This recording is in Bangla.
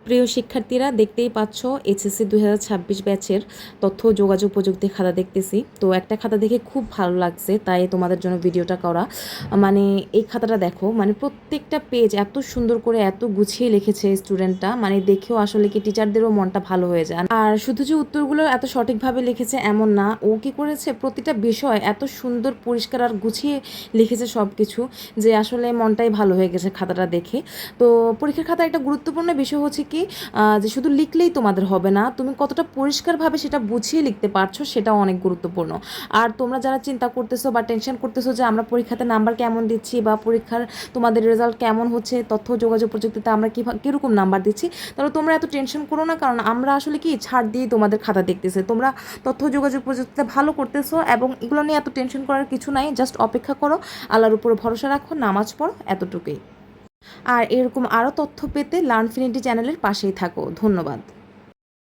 প্রিয় শিক্ষার্থীরা, দেখতেই পাচ্ছ এইচএসসি 2026 ব্যাচের তথ্য ও যোগাযোগ প্রযুক্তি খাতা দেখতেছি। তো একটা খাতা দেখে খুব ভালো লাগছে, তাই তোমাদের জন্য ভিডিওটা করা। মানে এই খাতাটা দেখো, মানে প্রত্যেকটা পেজ এত সুন্দর করে এত গুছিয়ে লিখেছে স্টুডেন্টটা, মানে দেখেও আসলে কি টিচারদেরও মনটা ভালো হয়ে যায়। আর শুধু যে উত্তরগুলো এত সঠিকভাবে লিখেছে এমন না, ও কি করেছে প্রতিটা বিষয় এত সুন্দর পরিষ্কার আর গুছিয়ে লিখেছে সব কিছু, যে আসলে মনটাই ভালো হয়ে গেছে খাতাটা দেখে। তো পরীক্ষার খাতা একটা গুরুত্বপূর্ণ বিষয় হচ্ছে কি, যে শুধু লিখলেই তোমাদের হবে না, তুমি কতটা পরিষ্কারভাবে সেটা বুঝিয়ে লিখতে পারছো সেটাও অনেক গুরুত্বপূর্ণ। আর তোমরা যারা চিন্তা করতেছো বা টেনশন করতেছো যে আমরা পরীক্ষাতে নাম্বার কেমন দিচ্ছি বা পরীক্ষার তোমাদের রেজাল্ট কেমন হচ্ছে, তথ্য যোগাযোগ প্রযুক্তিতে আমরা কীরকম নাম্বার দিচ্ছি, তাহলে তোমরা এত টেনশন করো না, কারণ আমরা আসলে কি ছাড় দিয়ে তোমাদের খাতা দেখতেছি। তোমরা তথ্য যোগাযোগ প্রযুক্তিতে ভালো করতেছো এবং এগুলো নিয়ে এত টেনশন করার কিছু নাই, জাস্ট অপেক্ষা করো, আল্লাহর উপরে ভরসা রাখো, নামাজ পড়ো, এতটুকুই। আর এরকম আরও তথ্য পেতে লার্নফিনিটি চ্যানেলের পাশেই থাকো। ধন্যবাদ।